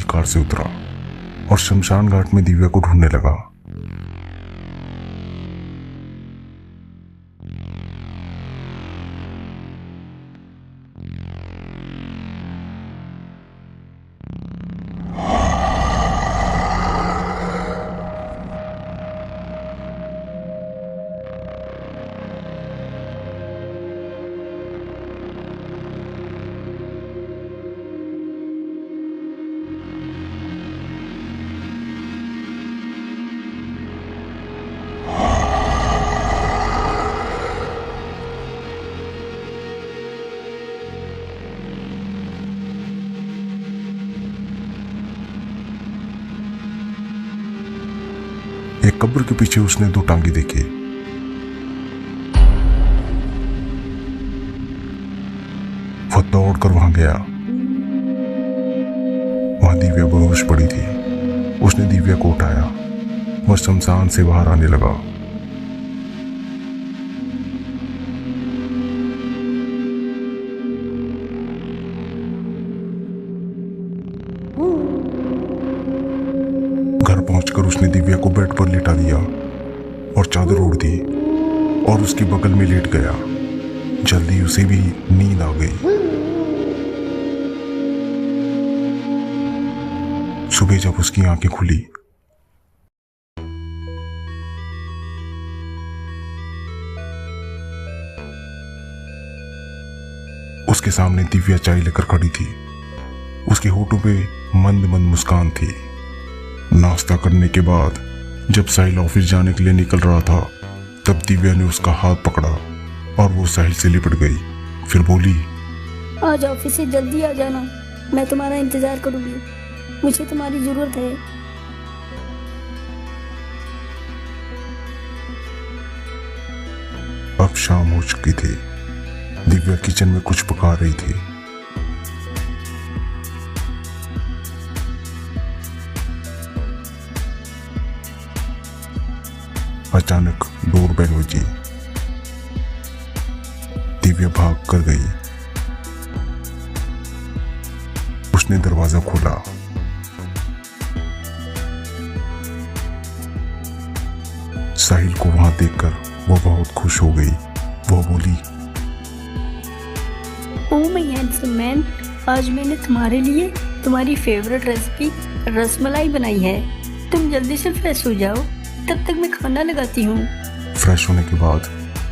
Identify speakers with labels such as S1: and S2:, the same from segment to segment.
S1: Car से उतरा और शमशान घाट में दिव्या को ढूंढने लगा। एक कब्र के पीछे उसने दो टांगे देखे। वो दौड़कर वहां गया। वहां दिव्या बेहोश पड़ी थी। उसने दिव्या को उठाया। वह शमशान से बाहर आने लगा। घर पहुंचकर उसने दिव्या को बेड पर लिटा दिया और चादर ओढ़ दी और उसके बगल में लेट गया। जल्दी उसे भी नींद आ गई। सुबह जब उसकी आंखें खुली उसके सामने दिव्या चाय लेकर खड़ी थी। उसके होठों पे मंद मंद मुस्कान थी। नाश्ता करने के बाद जब साहिल ऑफिस जाने के लिए निकल रहा था तब दिव्या ने उसका हाथ पकड़ा और वो साहिल से लिपट गई। फिर बोली,
S2: आज ऑफिस से जल्दी आ जाना, मैं तुम्हारा इंतजार करूंगी, मुझे तुम्हारी जरूरत है।
S1: अब शाम हो चुकी थी। दिव्या किचन में कुछ पका रही थी। अचानक डोरबेल बजी। दिव्या भाग कर गई। उसने दरवाजा खोला। साहिल को वहां देखकर वो बहुत खुश हो गई। वो बोली,
S2: ओह माय हैंडसम मैन, आज मैंने तुम्हारे लिए तुम्हारी फेवरेट रेसिपी रसमलाई बनाई है। तुम जल्दी से फ्रेश हो जाओ, तब तक मैं खाना लगाती हूँ।
S1: फ्रेश होने के बाद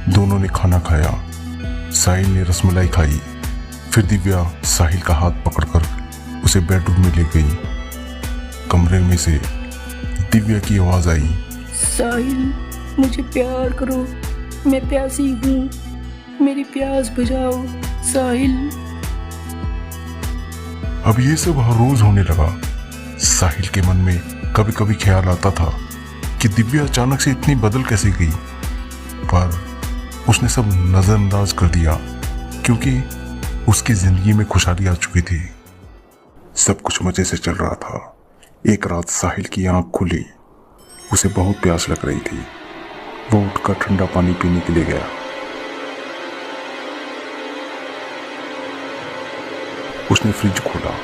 S1: दोनों ने खाना खाया। साहिल ने रसमलाई खाई। फिर दिव्या साहिल का हाथ पकड़कर उसे बेडरूम में ले गई। कमरे में से दिव्या की आवाज आई,
S2: साहिल, मुझे प्यार करो, मैं प्यासी हूँ, मेरी प्यास बुझाओ साहिल।
S1: अब ये सब हर रोज होने लगा। साहिल के मन में कभी कभी ख्याल आता था कि दिव्या अचानक से इतनी बदल कैसे गई, पर उसने सब नजरअंदाज कर दिया क्योंकि उसकी जिंदगी में खुशहाली आ चुकी थी। सब कुछ मजे से चल रहा था। एक रात साहिल की आंख खुली। उसे बहुत प्यास लग रही थी। वो उठकर ठंडा पानी पीने के लिए गया। उसने फ्रिज खोला।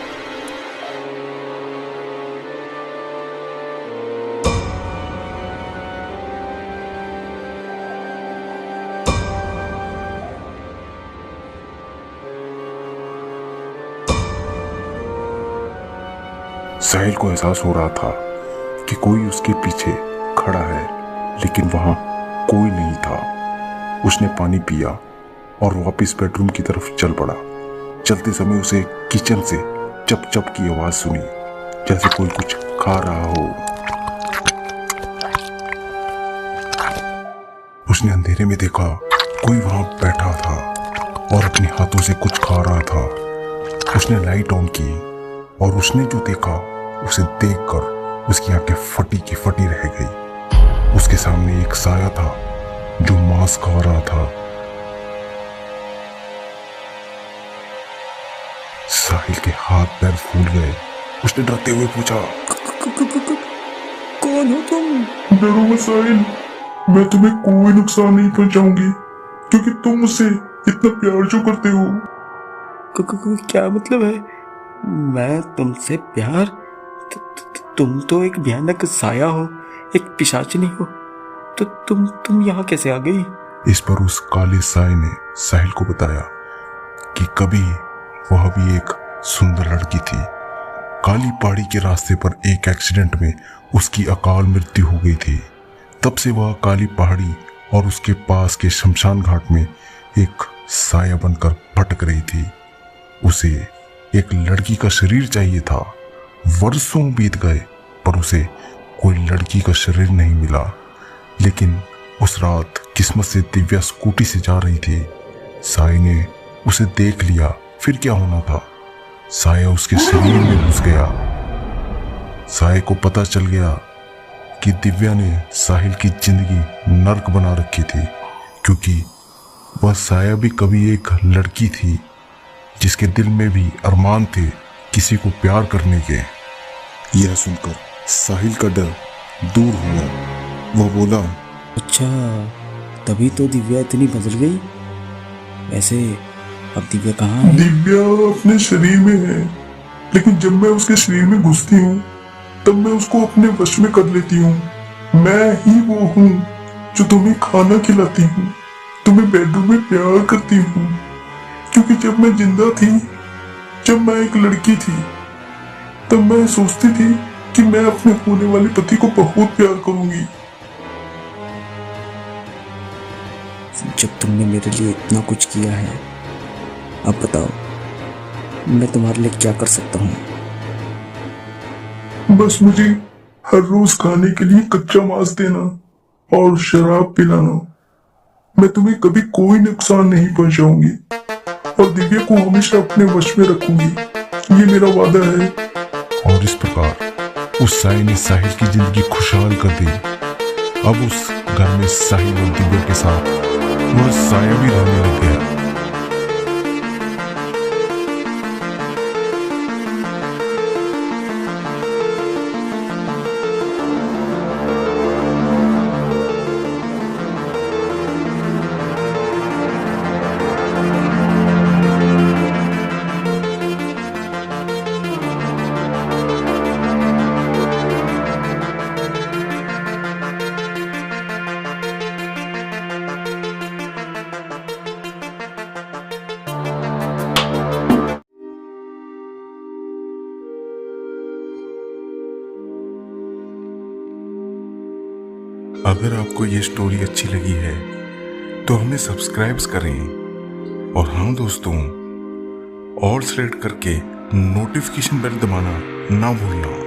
S1: साहिल को एहसास हो रहा था कि कोई उसके पीछे खड़ा है, लेकिन वहां कोई नहीं था। उसने पानी पिया और वापस बेडरूम की तरफ चल पड़ा। चलते समय उसे किचन से चप चप की आवाज सुनी, जैसे कोई कुछ खा रहा हो। उसने अंधेरे में देखा कोई वहां बैठा था और अपने हाथों से कुछ खा रहा था। उसने लाइट ऑन की और उसने जो देखा उसे देखकर उसकी आंखें फटी की फटी रह गई। उसके सामने एक साया था जो मांस खा रहा था। साहिल के हाथ पैर फूल गए। उसने डरते हुए पूछा,
S2: कौन हो तुम?
S1: डरो मत साहिल, मैं तुम्हें कोई नुकसान नहीं पहुंचाऊंगी क्योंकि तुम मुझसे इतना प्यार जो करते हो।
S3: क्या मतलब है? मैं तुमसे प्यार? तुम तो एक भयानक साया हो, एक पिशाचिनी हो, तो तुम यहाँ कैसे आ गई?
S1: इस पर उस काले साए ने साहिल को बताया कि कभी वह भी एक सुंदर लड़की थी। काली पहाड़ी के रास्ते पर एक एक्सीडेंट में उसकी अकाल मृत्यु हो गई थी। तब से वह काली पहाड़ी और उसके पास के शमशान घाट में एक साया बनकर भटक रही थी। उसे एक लड़की का शरीर चाहिए था। वर्षों बीत गए पर उसे कोई लड़की का शरीर नहीं मिला। लेकिन उस रात किस्मत से दिव्या स्कूटी से जा रही थी। साए ने उसे देख लिया। फिर क्या होना था, साया उसके शरीर में घुस गया। साए को पता चल गया कि दिव्या ने साहिल की जिंदगी नर्क बना रखी थी, क्योंकि वह साया भी कभी एक लड़की थी जिसके दिल में भी अरमान थे किसी को प्यार करने के। यह सुनकर साहिल का डर दूर हुआ। वह बोला,
S3: अच्छा, तभी तो दिव्या इतनी बदल गई। वैसे अब दिव्या कहाँ है?
S1: दिव्या अपने शरीर में है, लेकिन जब मैं उसके शरीर में घुसती हूँ तब मैं उसको अपने वश में कर लेती हूँ। मैं ही वो हूँ जो तुम्हें खाना खिलाती हूँ, तुम्हें बेडरूम में प्यार करती हूँ। क्योंकि जब मैं जिंदा थी, जब मैं एक लड़की थी, तब मैं सोचती थी कि मैं अपने होने वाले पति को बहुत प्यार करूंगी।
S3: जब तुमने मेरे लिए इतना कुछ किया है, अब बताओ मैं तुम्हारे लिए क्या कर सकता हूँ?
S1: बस मुझे हर रोज खाने के लिए कच्चा मांस देना और शराब पिलाना। मैं तुम्हें कभी कोई नुकसान नहीं पहुंचाऊंगी और दिव्या को हमेशा अपने वश में रखूंगी। ये मेरा वादा है। और इस प्रकार उस साए ने साहिल की जिंदगी खुशहाल कर दी। अब उस घर में साहिल और दिव्या के साथ वह साया भी रहने लग गया। अगर आपको ये स्टोरी अच्छी लगी है तो हमें सब्सक्राइब करें। और हाँ दोस्तों, ऑल सेलेक्ट करके नोटिफिकेशन बेल दबाना ना भूलना।